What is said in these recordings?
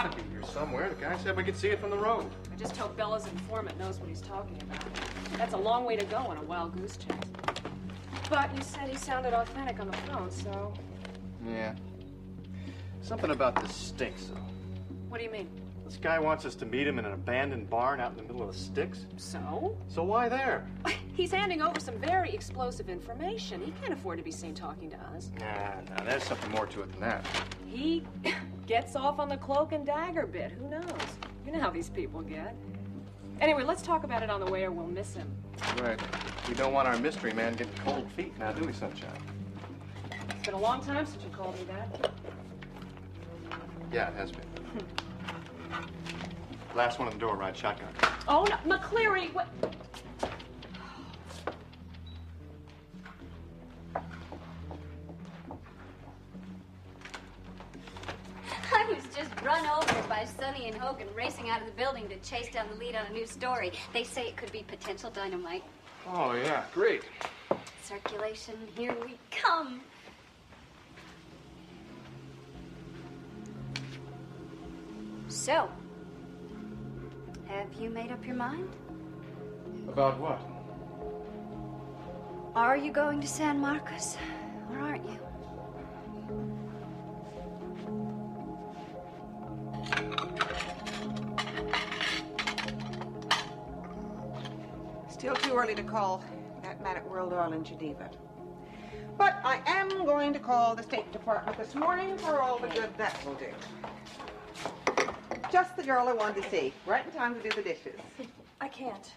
gotta be here somewhere. The guy said we could see it from the road. I just hope Bella's informant knows what he's talking about. That's a long way to go on a wild goose chase. But you said he sounded authentic on the phone, so... Yeah. Something about this stinks, though. What do you mean? This guy wants us to meet him in an abandoned barn out in the middle of the sticks. So? So why there? He's handing over some very explosive information. He can't afford to be seen talking to us. Nah, there's something more to it than that. He gets off on the cloak and dagger bit. Who knows? You know how these people get. Anyway, let's talk about it on the way or we'll miss him. Right. We don't want our mystery man getting cold feet now, do we, Sunshine? It's been a long time since you called me that. Yeah, it has been. Last one on the door, right? Shotgun. Oh, no, McCleary, what? I was just run over by Sonny and Hogan racing out of the building to chase down the lead on a new story. They say it could be potential dynamite. Oh, yeah, great. Circulation, here we come. So, have you made up your mind? About what? Are you going to San Marcos, or aren't you? Still too early to call that man at World Oil in Geneva. But I am going to call the State Department this morning for all the good that will do. Just the girl I wanted to see, right in time to do the dishes. I can't.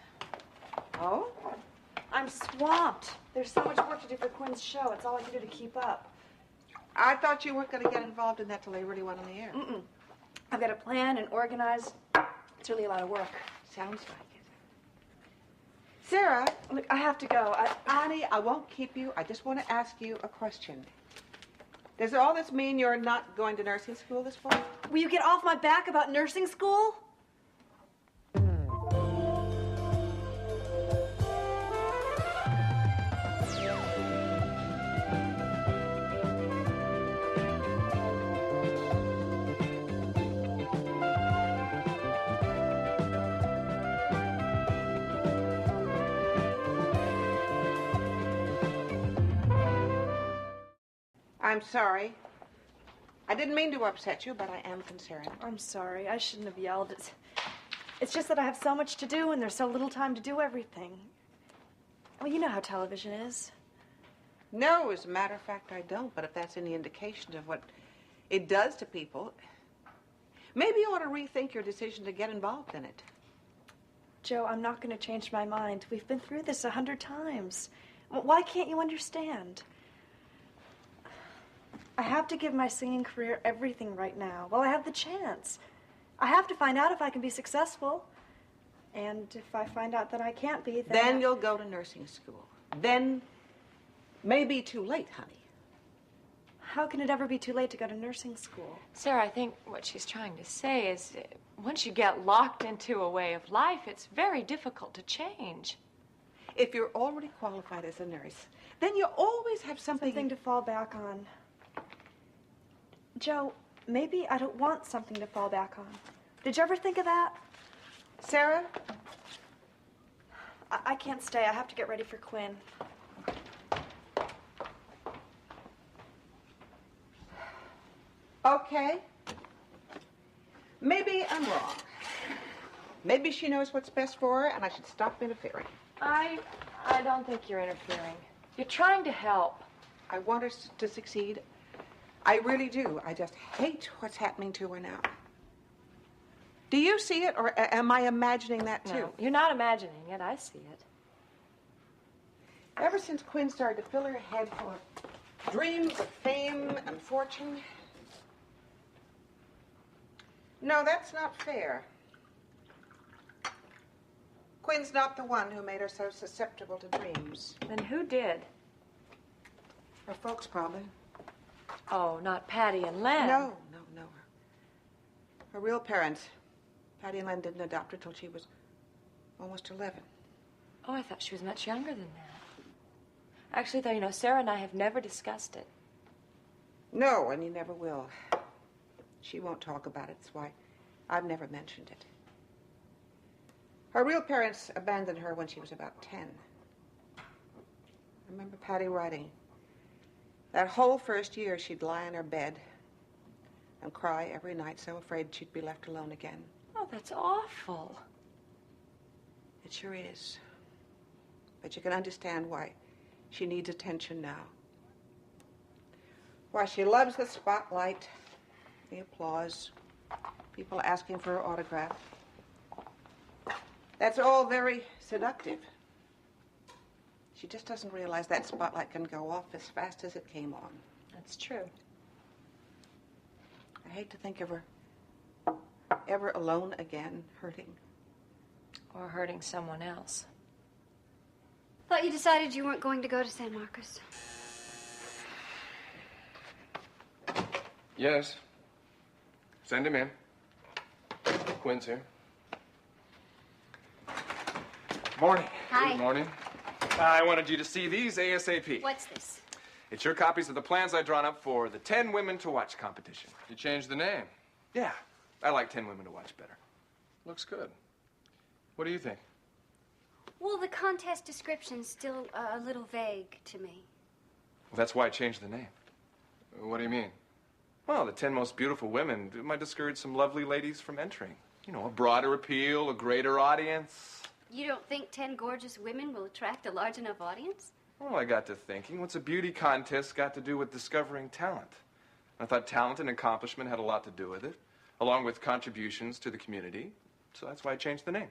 Oh? I'm swamped. There's so much work to do for Quinn's show. It's all I can do to keep up. I thought you weren't going to get involved in that till they really went on the air. Mm-mm. I've got to plan and organize. It's really a lot of work. Sounds like it. Sarah. Look, I have to go. Annie, I won't keep you. I just want to ask you a question. Does all this mean you're not going to nursing school this fall? Will you get off my back about nursing school? I'm sorry. I didn't mean to upset you, but I am concerned. I'm sorry. I shouldn't have yelled. It's just that I have so much to do and there's so little time to do everything. Well, you know how television is. No, as a matter of fact, I don't. But if that's any indication of what it does to people, maybe you ought to rethink your decision to get involved in it. Joe, I'm not going to change my mind. We've been through this 100 times. Why can't you understand? I have to give my singing career everything right now while I have the chance. I have to find out if I can be successful. And if I find out that I can't be, then you'll go to nursing school. Then, maybe too late, honey. How can it ever be too late to go to nursing school? Sarah, I think what she's trying to say is once you get locked into a way of life, it's very difficult to change. If you're already qualified as a nurse, then you always have something to fall back on. Joe, maybe I don't want something to fall back on. Did you ever think of that? Sarah? I can't stay. I have to get ready for Quinn. Okay. Maybe I'm wrong. Maybe she knows what's best for her, and I should stop interfering. I don't think you're interfering. You're trying to help. I want her to succeed. I really do. I just hate what's happening to her now. Do you see it, or am I imagining that too? No, you're not imagining it. I see it. Ever since Quinn started to fill her head full of dreams of fame and fortune. No, that's not fair. Quinn's not the one who made her so susceptible to dreams. Then who did? Her folks, probably. Oh, not Patty and Len. No. Her real parents. Patty and Len didn't adopt her till she was almost 11. Oh, I thought she was much younger than that. Actually, though, Sarah and I have never discussed it. No, and you never will. She won't talk about it. That's why I've never mentioned it. Her real parents abandoned her when she was about 10. I remember Patty writing, that whole first year she'd lie in her bed and cry every night, so afraid she'd be left alone again. Oh, that's awful. It sure is. But you can understand why she needs attention now. Why she loves the spotlight, the applause, people asking for her autograph. That's all very seductive. She just doesn't realize that spotlight can go off as fast as it came on. That's true. I hate to think of her ever alone again, hurting. Or hurting someone else. Thought you decided you weren't going to go to San Marcos. Yes. Send him in. Quinn's here. Morning. Hi. Good morning. I wanted you to see these ASAP. What's this? It's your copies of the plans I've drawn up for the 10 Women to Watch competition. You changed the name. Yeah, I like 10 Women to Watch better. Looks good. What do you think? Well, the contest description's still a little vague to me. Well, that's why I changed the name. What do you mean? Well, the 10 most beautiful women might discourage some lovely ladies from entering. You know, a broader appeal, a greater audience. You don't think 10 gorgeous women will attract a large enough audience? Well, I got to thinking, what's a beauty contest got to do with discovering talent? I thought talent and accomplishment had a lot to do with it, along with contributions to the community. So that's why I changed the name.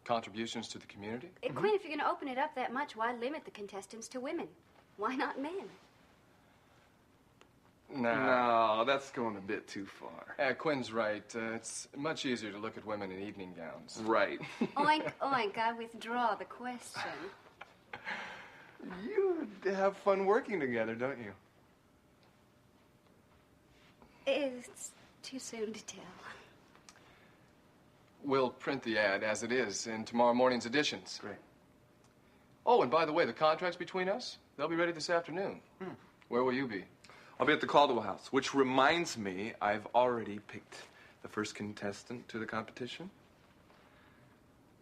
Contributions to the community? Quinn, if you're going to open it up that much, why limit the contestants to women? Why not men? No, that's going a bit too far. Quinn's right. It's much easier to look at women in evening gowns. Right. Oink, oink, I withdraw the question. You have fun working together, don't you? It's too soon to tell. We'll print the ad as it is in tomorrow morning's editions. Great. Oh, and by the way, the contracts between us, they'll be ready this afternoon. Where will you be? I'll be at the Caldwell House, which reminds me I've already picked the first contestant to the competition.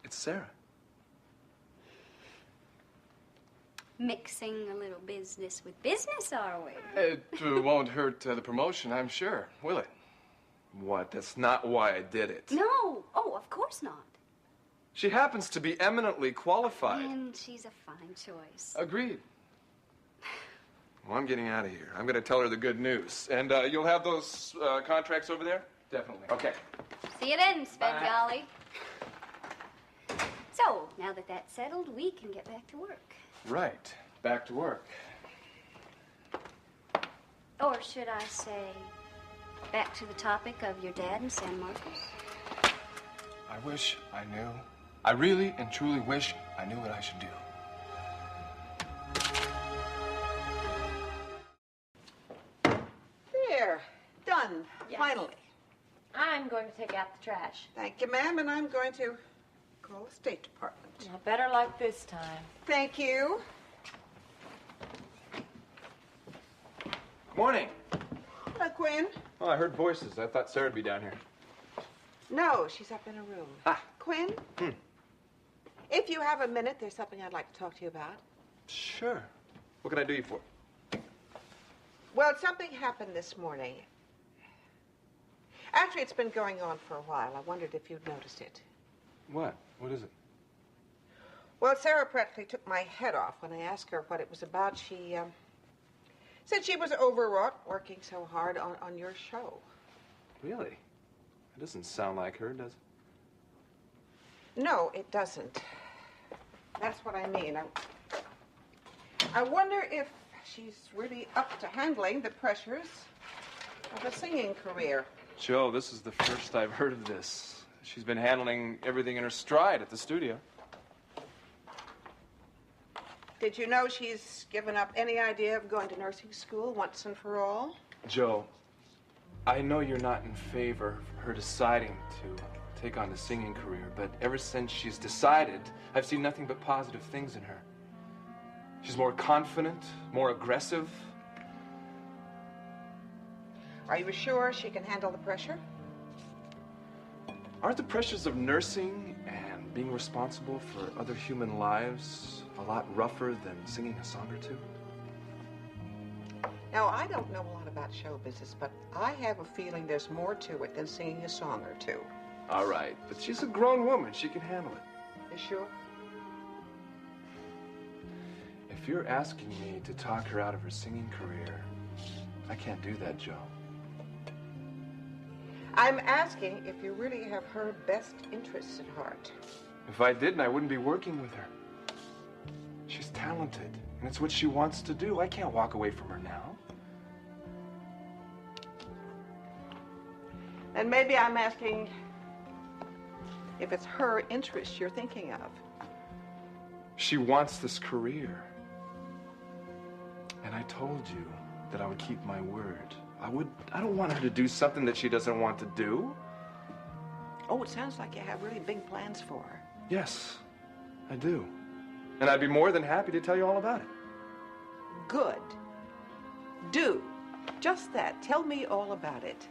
It's Sarah. Mixing a little business with business, are we? It won't hurt the promotion, I'm sure, will it? What? That's not why I did it. No. Oh, of course not. She happens to be eminently qualified. And she's a fine choice. Agreed. Well, I'm getting out of here. I'm going to tell her the good news. And you'll have those contracts over there? Definitely. Okay. See you then, Bye. Svengali. So, now that that's settled, we can get back to work. Right. Back to work. Or should I say, back to the topic of your dad in San Marcos? I wish I knew. I really and truly wish I knew what I should do. There, done, Yes. finally. I'm going to take out the trash. Thank you, ma'am, and I'm going to call the State Department. Well, better luck this time. Thank you. Morning. Hello, Quinn. Oh, I heard voices. I thought Sarah'd be down here. No, she's up in her room. Ah. Quinn, if you have a minute, there's something I'd like to talk to you about. Sure. What can I do you for? Well, something happened this morning. Actually, it's been going on for a while. I wondered if you'd noticed it. What? What is it? Well, Sarah practically took my head off when I asked her what it was about. She said she was overwrought working so hard on your show. Really? It doesn't sound like her, does it? No, it doesn't. That's what I mean. I wonder if she's really up to handling the pressures of a singing career. Joe, this is the first I've heard of this. She's been handling everything in her stride at the studio. Did you know she's given up any idea of going to nursing school once and for all? Joe, I know you're not in favor of her deciding to take on the singing career, but ever since she's decided, I've seen nothing but positive things in her. She's more confident, more aggressive. Are you sure she can handle the pressure? Aren't the pressures of nursing and being responsible for other human lives a lot rougher than singing a song or two? Now, I don't know a lot about show business, but I have a feeling there's more to it than singing a song or two. All right, but she's a grown woman. She can handle it. You sure? If you're asking me to talk her out of her singing career, I can't do that, Joe. I'm asking if you really have her best interests at heart. If I didn't, I wouldn't be working with her. She's talented, and it's what she wants to do. I can't walk away from her now. And maybe I'm asking if it's her interests you're thinking of. She wants this career. And I told you that I would keep my word. I don't want her to do something that she doesn't want to do. Oh, it sounds like you have really big plans for her. Yes, I do. And I'd be more than happy to tell you all about it. Good. Do. Just that. Tell me all about it.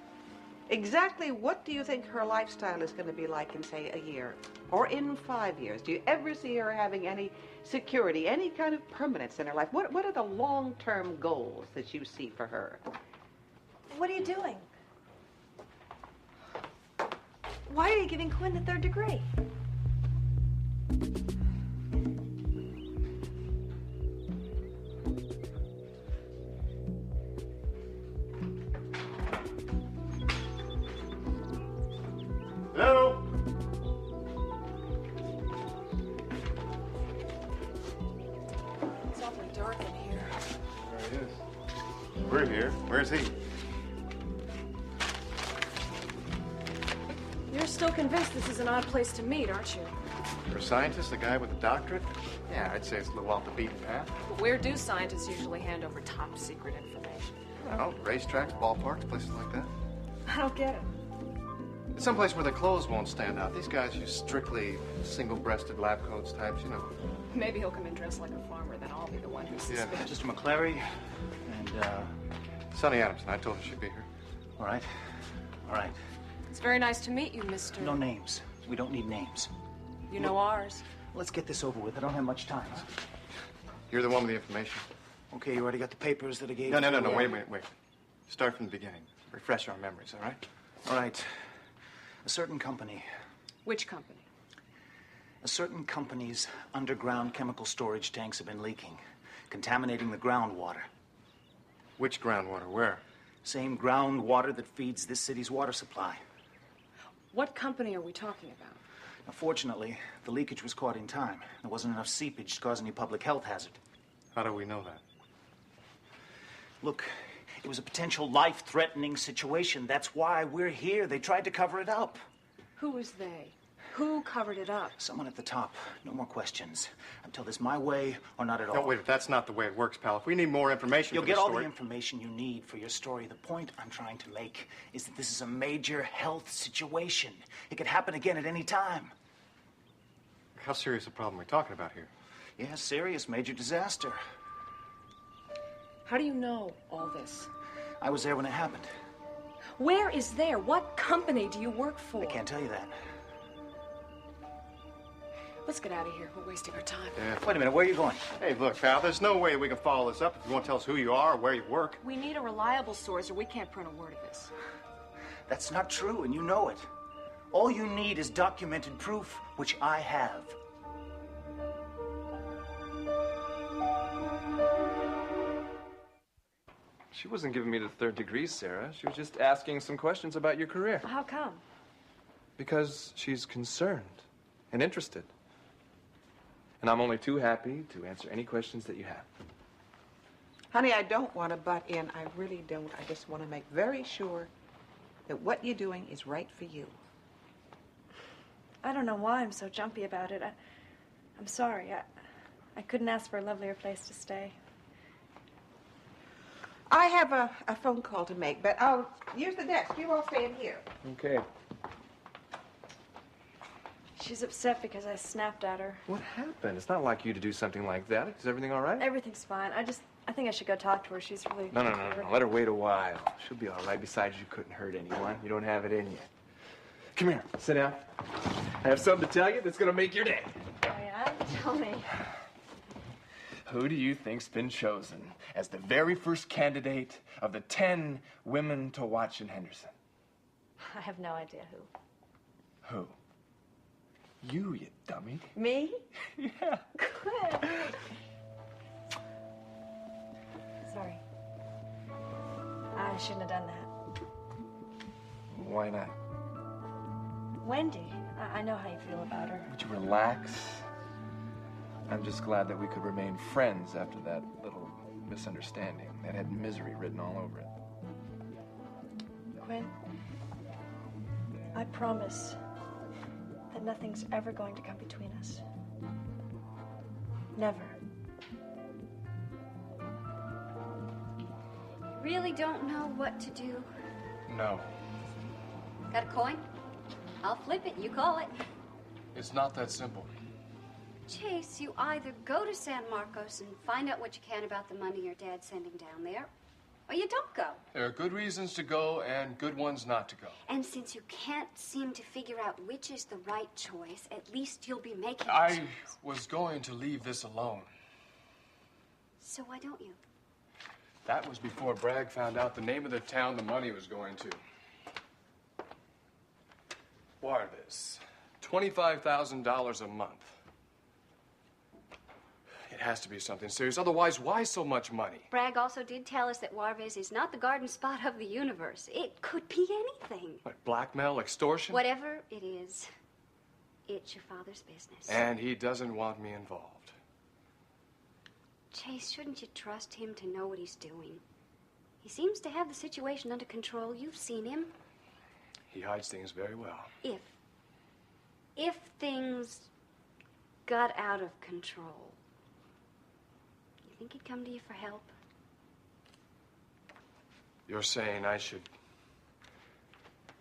Exactly what do you think her lifestyle is going to be like in, say, a year? Or in 5 years? Do you ever see her having any security, any kind of permanence in her life? What are the long-term goals that you see for her? What are you doing? Why are you giving Quinn the 3rd degree? Hello? It's awfully dark in here. There he is. We're here. Where's he? You're still convinced this is an odd place to meet, aren't you? For a scientist, a guy with a doctorate? Yeah, I'd say it's a little off the beaten path. Where do scientists usually hand over top secret information? Well, racetracks, ballparks, places like that. I don't get it. It's someplace where the clothes won't stand out. These guys use strictly single-breasted lab coats types, you know. Maybe he'll come in dressed like a farmer, then I'll be the one who's Yeah. suspicious. Mr. McClary, and, Sonny Adamson, I told her she'd be here. all right. All right. It's very nice to meet you, Mr. No names. We don't need names. You know ours. Let's get this over with. I don't have much time. You're the one with the information. Okay, you already got the papers that I gave No, you? wait. Start from the beginning. Refresh our memories, all right? All right. A certain company. Which company? A certain company's underground chemical storage tanks have been leaking, contaminating the groundwater. Which groundwater? Where? Same groundwater that feeds this city's water supply. What company are we talking about? Now, fortunately, the leakage was caught in time. There wasn't enough seepage to cause any public health hazard. How do we know that? Look, it was a potential life-threatening situation. That's why we're here. They tried to cover it up. Who was they? Who covered it up? Someone at the top. No more questions. Until there's my way or not at all. No, wait, that's not the way it works, pal. If we need more information You'll for get the all story... the information you need for your story. The point I'm trying to make is that this is a major health situation. It could happen again at any time. How serious a problem are we talking about here? Yeah, serious major disaster. How do you know all this? I was there when it happened. Where is there? What company do you work for? I can't tell you that. Let's get out of here. We're wasting our time. Yeah. Wait a minute, where are you going? Hey, look, pal, there's no way we can follow this up if you won't tell us who you are or where you work. We need a reliable source or we can't print a word of this. That's not true, and you know it. All you need is documented proof, which I have. She wasn't giving me the 3rd degree, Sarah. She was just asking some questions about your career. How come? Because she's concerned and interested. And I'm only too happy to answer any questions that you have. Honey, I don't want to butt in. I really don't. I just want to make very sure that what you're doing is right for you. I don't know why I'm so jumpy about it. I'm sorry. I couldn't ask for a lovelier place to stay. I have a phone call to make, but I'll use the desk. You all stay in here. Okay. She's upset because I snapped at her. What happened? It's not like you to do something like that. Is everything all right? Everything's fine. I think I should go talk to her. She's really... No. Let her wait a while. She'll be all right. Besides, you couldn't hurt anyone. You don't have it in you. Come here. Sit down. I have something to tell you that's gonna make your day. Oh, yeah? Tell me. Who do you think's been chosen as the very first candidate of the 10 women to watch in Henderson? I have no idea who. Who? You dummy. Me? Yeah. Good. Sorry. I shouldn't have done that. Why not? Wendy, I know how you feel about her. Would you relax? I'm just glad that we could remain friends after that little misunderstanding that had misery written all over it. Quinn, I promise that nothing's ever going to come between us. Never. Really don't know what to do. No. Got a coin? I'll flip it, you call it. It's not that simple. Chase, you either go to San Marcos and find out what you can about the money your dad's sending down there, or you don't go. There are good reasons to go and good ones not to go. And since you can't seem to figure out which is the right choice, at least you'll be making I a choice. was going to leave this alone. So why don't you? That was before Bragg found out the name of the town the money was going to. Juarez. $25,000 a month. It has to be something serious. Otherwise, why so much money? Bragg also did tell us that Juarez is not the garden spot of the universe. It could be anything. What, blackmail, extortion? Whatever it is, it's your father's business. And he doesn't want me involved. Chase, shouldn't you trust him to know what he's doing? He seems to have the situation under control. You've seen him. He hides things very well. If things got out of control, you think he'd come to you for help? You're saying I should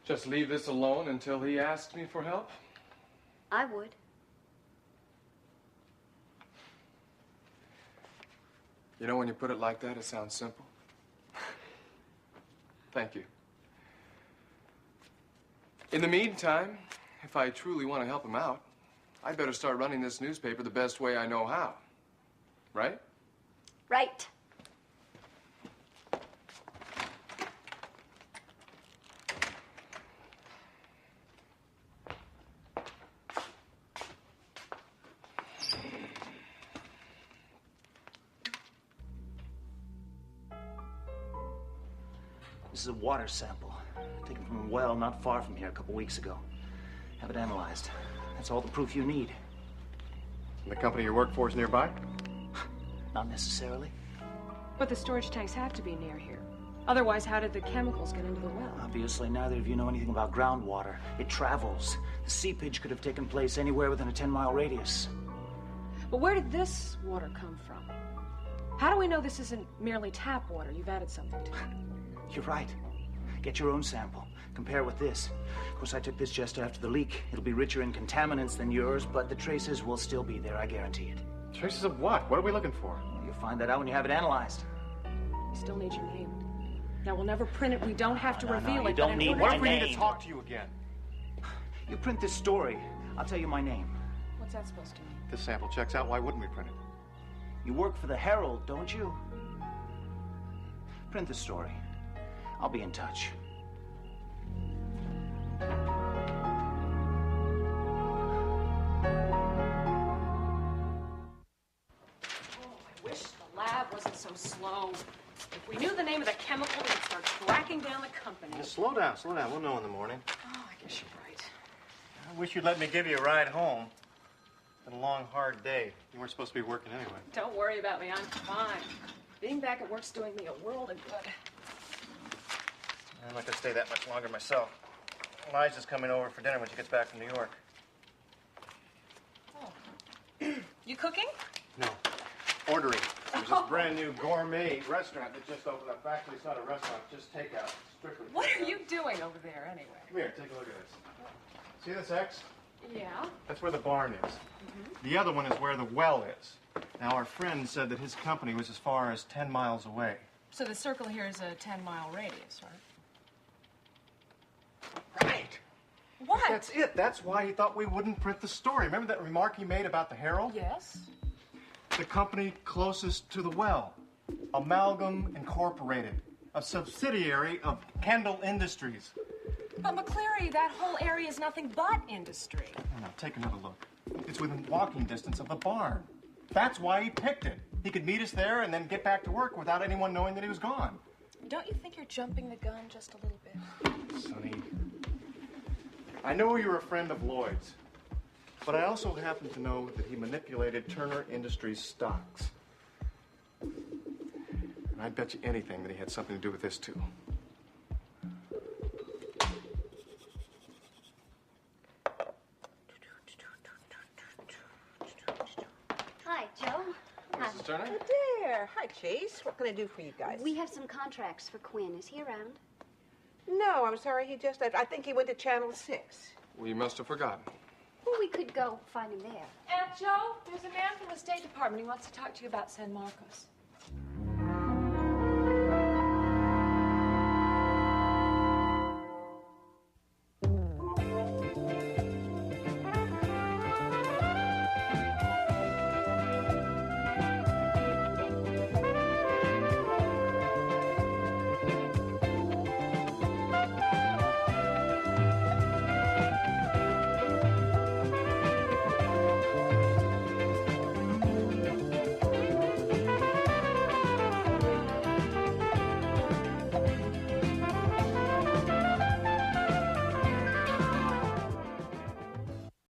just leave this alone until he asks me for help? I would. You know, when you put it like that, it sounds simple. Thank you. In the meantime, if I truly want to help him out, I'd better start running this newspaper the best way I know how. Right? Right. This is a water sample, taken from a well not far from here a couple weeks ago. Have it analyzed. That's all the proof you need. And the company you work for is nearby? Not necessarily. But the storage tanks have to be near here. Otherwise, how did the chemicals get into the well? Obviously, neither of you know anything about groundwater. It travels. The seepage could have taken place anywhere within a 10-mile radius. But where did this water come from? How do we know this isn't merely tap water? You've added something to it. You're right. Get your own sample. Compare with this. Of course, I took this just after the leak. It'll be richer in contaminants than yours, but the traces will still be there, I guarantee it. Traces of what? What are we looking for? You'll find that out when you have it analyzed. We still need your name. Now, we'll never print it. We don't have to reveal you it. don't but in need order What my if we need name. to talk to you again? You print this story, I'll tell you my name. What's that supposed to mean? This sample checks out. Why wouldn't we print it? You work for the Herald, don't you? Print the story. I'll be in touch. I wish the lab wasn't so slow. If we knew the name of the chemical, we'd start tracking down the company. Slow down, slow down. We'll know in the morning. Oh, I guess you're right. I wish you'd let me give you a ride home. It's been a long, hard day. You weren't supposed to be working anyway. Don't worry about me. I'm fine. Being back at work's doing me a world of good. I'm not gonna stay that much longer myself. Elijah's coming over for dinner when she gets back from New York. Oh. You cooking? No. Ordering. There's this brand new gourmet restaurant that just opened up. Actually, it's not a restaurant, just takeout. Strictly What takeout. are you doing over there, anyway? Come here, take a look at this. See this X? Yeah. That's where the barn is. The other one is where the well is. Now, our friend said that his company was as far as 10 miles away. So the circle here is a 10-mile radius, right? Right. What? That's it. That's why he thought we wouldn't print the story. Remember that remark he made about the Herald? Yes? The company closest to the well, Amalgam Incorporated, a subsidiary of Kendall Industries. But McCleary, that whole area is nothing but industry. Now, take another look. It's within walking distance of the barn. That's why he picked it. He could meet us there and then get back to work without anyone knowing that he was gone. Don't you think you're jumping the gun just a little bit? Sonny, I know you're a friend of Lloyd's, but I also happen to know that he manipulated Turner Industries stocks. And I'd bet you anything that he had something to do with this, too. Hi, Joe. Mrs. Turner? Oh, there. Hi, Chase. What can I do for you guys? We have some contracts for Quinn. Is he around? No, I'm sorry. He just left. I think he went to Channel 6. We must have forgotten. Well, we could go find him there. Aunt Joe, there's a man from the State Department. He wants to talk to you about San Marcos.